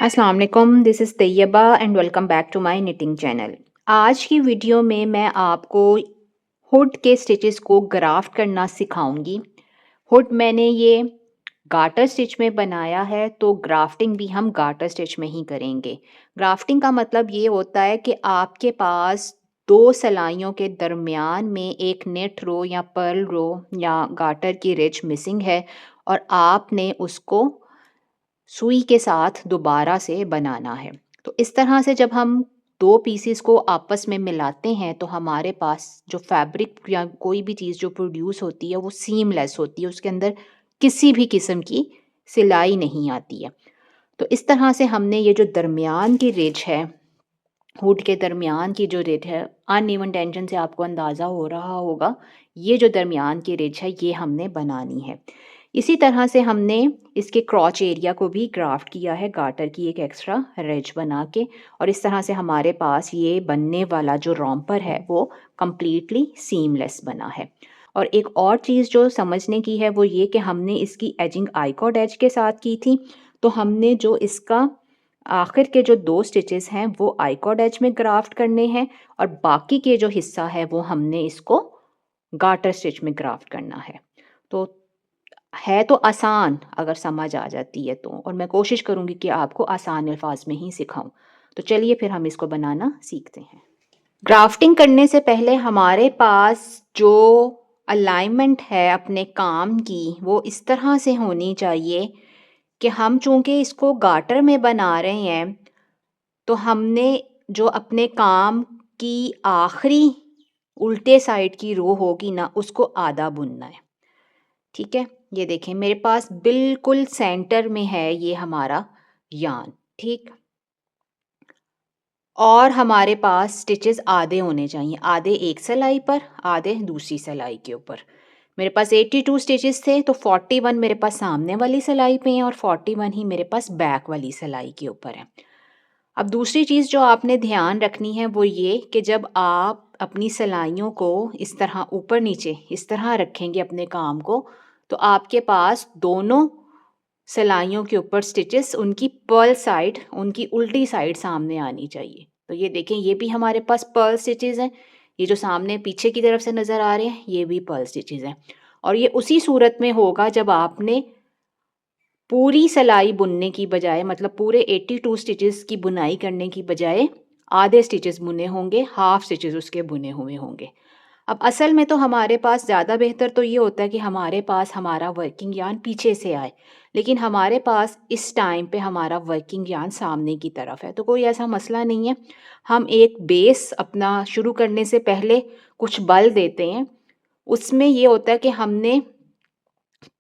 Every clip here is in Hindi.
अस्सलाम वालेकुम, this is Tayyaba and welcome back to my knitting channel. आज की वीडियो में मैं आपको हुड के स्टिचेस को ग्राफ्ट करना सिखाऊंगी। हुड मैंने ये गार्टर स्टिच में बनाया है, तो ग्राफ्टिंग भी हम गार्टर स्टिच में ही करेंगे। ग्राफ्टिंग का मतलब ये होता है कि आपके पास दो सिलाइयों के दरमियान में एक नेट रो या पर्ल रो या गार्टर की रिज मिसिंग है और आपने उसको सुई के साथ दोबारा से बनाना है। तो इस तरह से जब हम 2 पीसेस को आपस में मिलाते हैं तो हमारे पास जो फैब्रिक या कोई भी चीज़ जो प्रोड्यूस होती है वो सीमलेस होती है, उसके अंदर किसी भी किस्म की सिलाई नहीं आती है। तो इस तरह से हमने ये जो दरमियान की रिज है, हुड के दरमियान की जो रिज है, अनइवन टेंशन से आपको अंदाज़ा हो रहा होगा, ये जो दरमियान की रिज है ये हमने बनानी है। इसी तरह से हमने इसके क्रॉच एरिया को भी ग्राफ्ट किया है गार्टर की एक एक्स्ट्रा रिज बना के, और इस तरह से हमारे पास ये बनने वाला जो रॉम्पर है वो कंप्लीटली सीमलेस बना है। और एक और चीज़ जो समझने की है वो ये कि हमने इसकी एजिंग आइकॉर्ड एज के साथ की थी। तो हमने जो इसका आखिर के जो 2 स्टिचेस हैं वो आइकॉर्ड एज में ग्राफ्ट करने हैं, और बाकी के जो हिस्सा है वो हमने इसको गार्टर स्टिच में ग्राफ्ट करना है। तो है तो आसान अगर समझ आ जाती है तो, और मैं कोशिश करूँगी कि आपको आसान अल्फाज में ही सिखाऊँ। तो चलिए फिर हम इसको बनाना सीखते हैं। ग्राफ्टिंग करने से पहले हमारे पास जो अलाइनमेंट है अपने काम की वो इस तरह से होनी चाहिए कि हम चूँकि इसको गार्टर में बना रहे हैं, तो हमने जो अपने काम की आखिरी उल्टे साइड की रो होगी ना, उसको आधा बुनना है। ठीक है? ये देखें मेरे पास बिल्कुल सेंटर में है ये हमारा यार्न, ठीक? और हमारे पास स्टिचेस आधे होने चाहिए, आधे एक सिलाई पर, आधे दूसरी सिलाई के ऊपर। मेरे पास 82 स्टिचेस थे, तो 41 मेरे पास सामने वाली सिलाई पे हैं और 41 ही मेरे पास बैक वाली सिलाई के ऊपर है। अब दूसरी चीज़ जो आपने ध्यान रखनी है वो ये कि जब आप अपनी सिलाइयों को इस तरह ऊपर नीचे इस तरह रखेंगे अपने काम को, तो आपके पास दोनों सिलाइयों के ऊपर स्टिचेस उनकी पर्ल साइड, उनकी उल्टी साइड सामने आनी चाहिए। तो ये देखें, ये भी हमारे पास पर्ल स्टिचेस हैं, ये जो सामने पीछे की तरफ से नज़र आ रहे हैं ये भी पर्ल स्टिचेस हैं। और ये उसी सूरत में होगा जब आपने पूरी सिलाई बुनने की बजाय, मतलब पूरे 82 स्टिचेस की बुनाई करने की बजाय आधे स्टिचेस बुने होंगे, हाफ स्टिचेस उसके बुने हुए होंगे। अब असल में तो हमारे पास ज़्यादा बेहतर तो ये होता है कि हमारे पास हमारा वर्किंग यार्न पीछे से आए, लेकिन हमारे पास इस टाइम पे हमारा वर्किंग यार्न सामने की तरफ है, तो कोई ऐसा मसला नहीं है। हम एक बेस अपना शुरू करने से पहले कुछ बल देते हैं। उसमें ये होता है कि हमने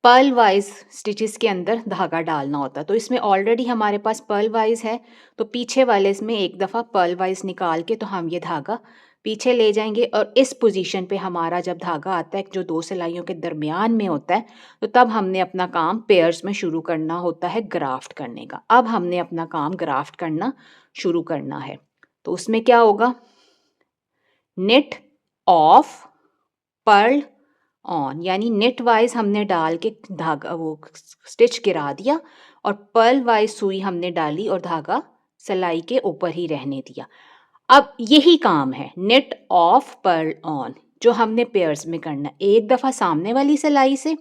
पर्ल वाइज स्टिचेस के अंदर धागा डालना होता है, तो इसमें ऑलरेडी हमारे पास पर्ल वाइज है, तो पीछे वाले इसमें एक दफ़ा पर्ल वाइज निकाल के तो हम ये धागा पीछे ले जाएंगे, और इस पोजीशन पे हमारा जब धागा आता है जो 2 सिलाइयों के दरमियान में होता है, तो तब हमने अपना काम पेयर्स में शुरू करना होता है ग्राफ्ट करने का। अब हमने अपना काम ग्राफ्ट करना शुरू करना है, तो उसमें क्या होगा, नेट ऑफ पर्ल ऑन, यानी नेट वाइज हमने डाल के धागा वो स्टिच गिरा दिया, और पर्ल वाइज सुई हमने डाली और धागा सिलाई के ऊपर ही रहने दिया। अब यही काम है नेट ऑफ पर्ल ऑन जो हमने पेयर्स में करना, एक दफ़ा सामने वाली सिलाई से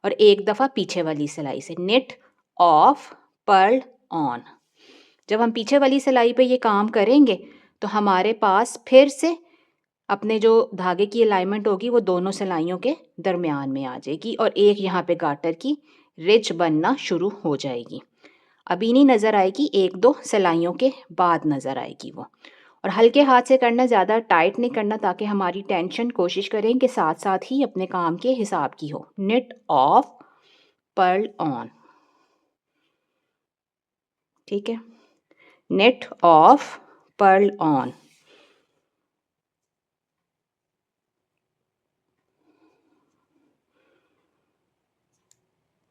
और एक दफ़ा पीछे वाली सिलाई से। नेट ऑफ पर्ल ऑन, जब हम पीछे वाली सिलाई पे ये काम करेंगे तो हमारे पास फिर से अपने जो धागे की अलाइनमेंट होगी वो दोनों सिलाइयों के दरमियान में आ जाएगी, और एक यहाँ पे गार्टर की रिज बनना शुरू हो जाएगी। अभी नहीं नज़र आएगी, एक दो सिलाइयों के बाद नज़र आएगी वो। और हल्के हाथ से करना, ज़्यादा टाइट नहीं करना, ताकि हमारी टेंशन कोशिश करें कि साथ साथ ही अपने काम के हिसाब की हो। निट ऑफ पर्ल ऑन, ठीक है, net of pearl on,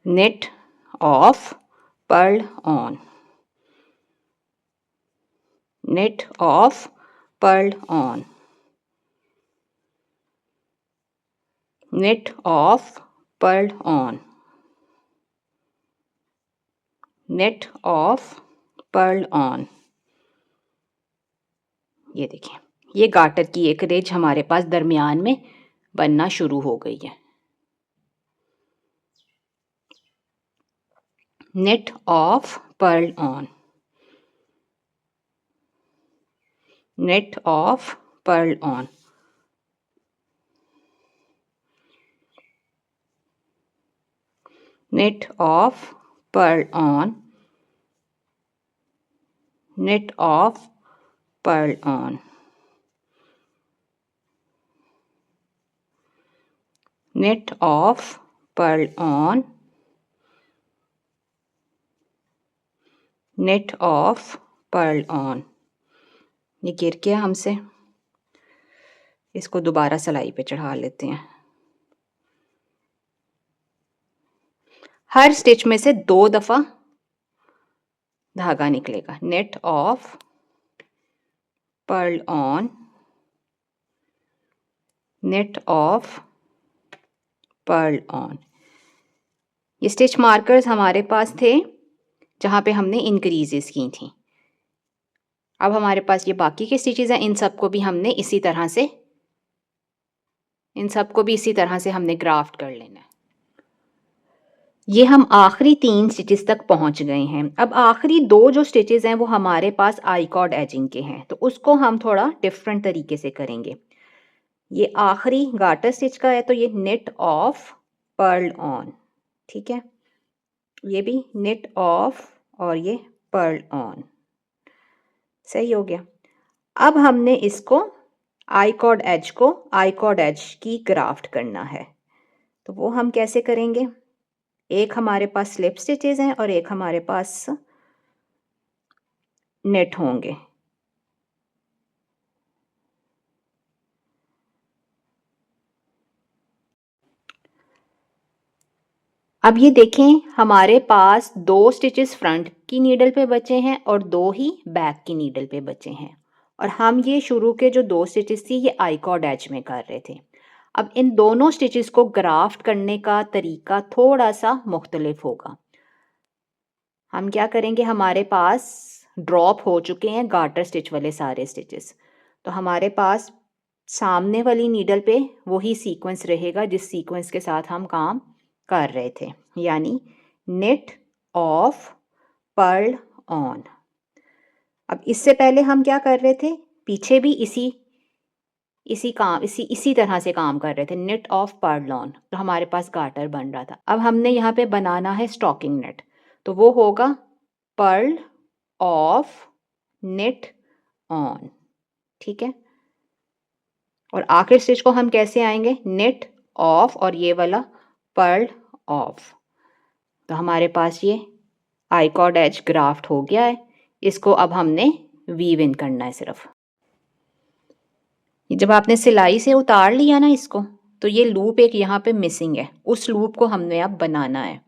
net of pearl on, net of pearl on, net of pearl on, net of pearl on. ये देखिए, ये गार्टर की एक रिज हमारे पास दरमियान में बनना शुरू हो गई है। knit off, purl on, knit off, purl on, knit off, purl on, knit off, purl on, knit off, purl on, knit off, purl on। ये गिर गया हमसे, इसको दोबारा सिलाई पे चढ़ा लेते हैं। हर स्टिच में से 2 दफ़ा धागा निकलेगा। knit off, purl on, knit off, purl on। ये स्टिच मार्कर्स हमारे पास थे जहाँ पे हमने इंक्रीजेस की थी। अब हमारे पास ये बाकी के स्टिचेस हैं, इन सबको भी हमने इसी तरह से हमने ग्राफ्ट कर लेना है। ये हम आखिरी 3 स्टिचेस तक पहुंच गए हैं। अब आखिरी 2 जो स्टिचेस हैं वो हमारे पास आई कॉर्ड एजिंग के हैं, तो उसको हम थोड़ा डिफरेंट तरीके से करेंगे। ये आखिरी गार्टर स्टिच का है, तो ये knit off, purl on, ठीक है। ये भी knit off और ये purl on, सही हो गया। अब हमने इसको आई कॉर्ड एज की ग्राफ्ट करना है, तो वो हम कैसे करेंगे। एक हमारे पास स्लिप स्टिचेस हैं और एक हमारे पास नेट होंगे। अब ये देखें, हमारे पास 2 स्टिचेस फ्रंट की नीडल पे बचे हैं और 2 ही बैक की नीडल पे बचे हैं, और हम ये शुरू के जो 2 स्टिचेस थी ये आई कॉर्ड एज में कर रहे थे। अब इन दोनों स्टिचेस को ग्राफ्ट करने का तरीका थोड़ा सा मुख्तलिफ होगा। हम क्या करेंगे, हमारे पास ड्रॉप हो चुके हैं गार्टर स्टिच वाले सारे स्टिचेस, तो हमारे पास सामने वाली नीडल पे वही सीक्वेंस रहेगा जिस सीक्वेंस के साथ हम काम कर रहे थे, यानी knit off, purl on। अब इससे पहले हम क्या कर रहे थे, पीछे भी इसी तरह से काम कर रहे थे, knit off, purl on, तो हमारे पास गार्टर बन रहा था। अब हमने यहाँ पे बनाना है स्टॉकिंग नेट, तो वो होगा purl off, knit on, ठीक है। और आखिरी स्टिच को हम कैसे आएंगे, knit off और ये वाला purl off। तो हमारे पास ये आई कॉर्ड एज ग्राफ्ट हो गया है। इसको अब हमने वीव इन करना है सिर्फ। जब आपने सिलाई से उतार लिया ना इसको, तो ये लूप एक यहाँ पे मिसिंग है, उस लूप को हमने अब बनाना है।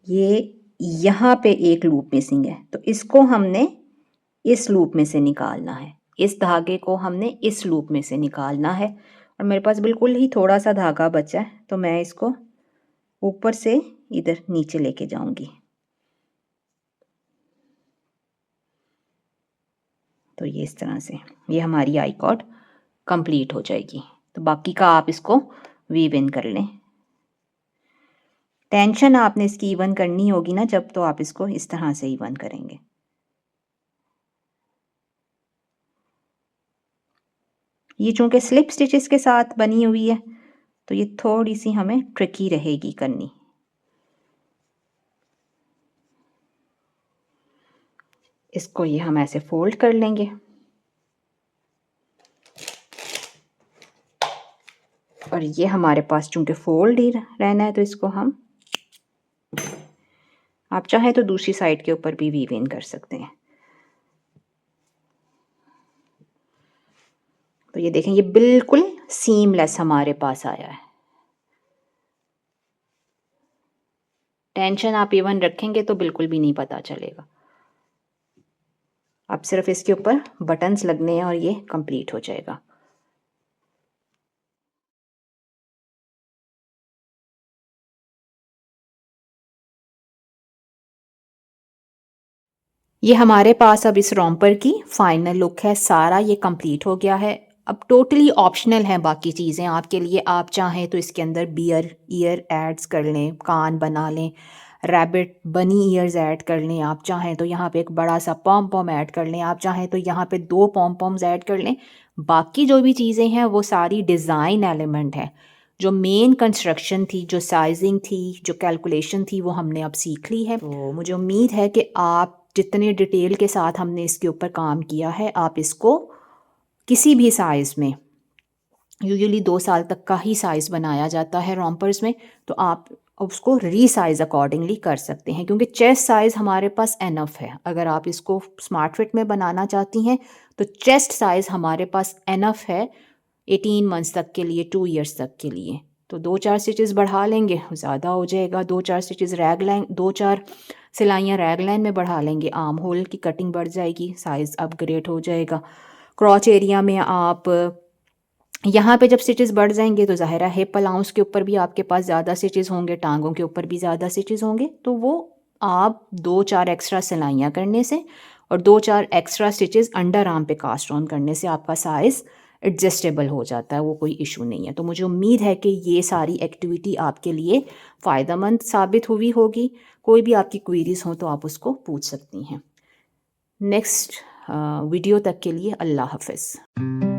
ये यहाँ पे एक लूप मिसिंग है, तो इसको हमने इस लूप में से निकालना है। इस धागे को हमने इस लूप में से निकालना है, और मेरे पास बिल्कुल ही थोड़ा सा धागा बचा है, तो मैं इसको ऊपर से इधर नीचे लेके जाऊंगी। तो ये इस तरह से ये हमारी आई कॉर्ड कंप्लीट हो जाएगी। तो बाकी का आप इसको वीव इन कर लें। टेंशन आपने इसकी इवन करनी होगी ना जब, तो आप इसको इस तरह से इवन करेंगे। ये चूंकि स्लिप स्टिचेस के साथ बनी हुई है, तो ये थोड़ी सी हमें ट्रिकी रहेगी करनी। इसको ये हम ऐसे फोल्ड कर लेंगे, और ये हमारे पास चूंकि फोल्ड ही रहना है, तो इसको हम, आप चाहें तो दूसरी साइड के ऊपर भी वीव इन कर सकते हैं। तो ये देखें, ये बिल्कुल सीमलेस हमारे पास आया है। टेंशन आप इवन रखेंगे तो बिल्कुल भी नहीं पता चलेगा। अब सिर्फ इसके ऊपर बटन्स लगने हैं और ये कंप्लीट हो जाएगा। ये हमारे पास अब इस रोम्पर की फाइनल लुक है। सारा ये कंप्लीट हो गया है। अब टोटली ऑप्शनल हैं बाकी चीज़ें आपके लिए। आप चाहें तो इसके अंदर बियर ईयर एड्स कर लें, कान बना लें, रैबिट बनी ईयर्स ऐड कर लें। आप चाहें तो यहाँ पे एक बड़ा सा पॉम पॉम ऐड कर लें। आप चाहें तो यहाँ पे 2 पॉम पॉम्स ऐड कर लें। बाकी जो भी चीज़ें हैं वो सारी डिज़ाइन एलिमेंट है। जो मेन कंस्ट्रक्शन थी, जो साइजिंग थी, जो कैलकुलेशन थी, वो हमने अब सीख ली है। तो मुझे उम्मीद है कि आप जितने डिटेल के साथ हमने इसके ऊपर काम किया है, आप इसको किसी भी साइज़ में, यूजुअली 2 साल तक का ही साइज़ बनाया जाता है रोम्पर्स में, तो आप उसको रीसाइज़ अकॉर्डिंगली कर सकते हैं क्योंकि चेस्ट साइज़ हमारे पास एनफ है। अगर आप इसको स्मार्ट फिट में बनाना चाहती हैं तो चेस्ट साइज़ हमारे पास एनफ है 18 मंथ्स तक के लिए, 2 ईयर्स तक के लिए। तो 2-4 स्टिचेस बढ़ा लेंगे, ज़्यादा हो जाएगा। 2-4 स्टिचेस रैग लाइन, 2-4 सिलाइयाँ रैग लाइन में बढ़ा लेंगे, आर्म होल की कटिंग बढ़ जाएगी, साइज़ अपग्रेड हो जाएगा। क्रॉच एरिया में आप यहाँ पे जब स्टिचेस बढ़ जाएंगे तो ज़ाहिर है हिप अलाउंस के ऊपर भी आपके पास ज़्यादा स्टिचेस होंगे, टांगों के ऊपर भी ज़्यादा स्टिचेस होंगे, तो वो आप 2-4 एक्स्ट्रा सिलाइयाँ करने से और 2-4 एक्स्ट्रा स्टिचेस अंडर आर्म पे कास्ट ऑन करने से आपका साइज़ एडजस्टेबल हो जाता है, वो कोई इशू नहीं है। तो मुझे उम्मीद है कि ये सारी एक्टिविटी आपके लिए फ़ायदेमंद साबित हुई होगी। कोई भी आपकी क्वेरीज हो तो आप उसको पूछ सकती हैं। नेक्स्ट वीडियो तक के लिए अल्लाह हाफ़िज़।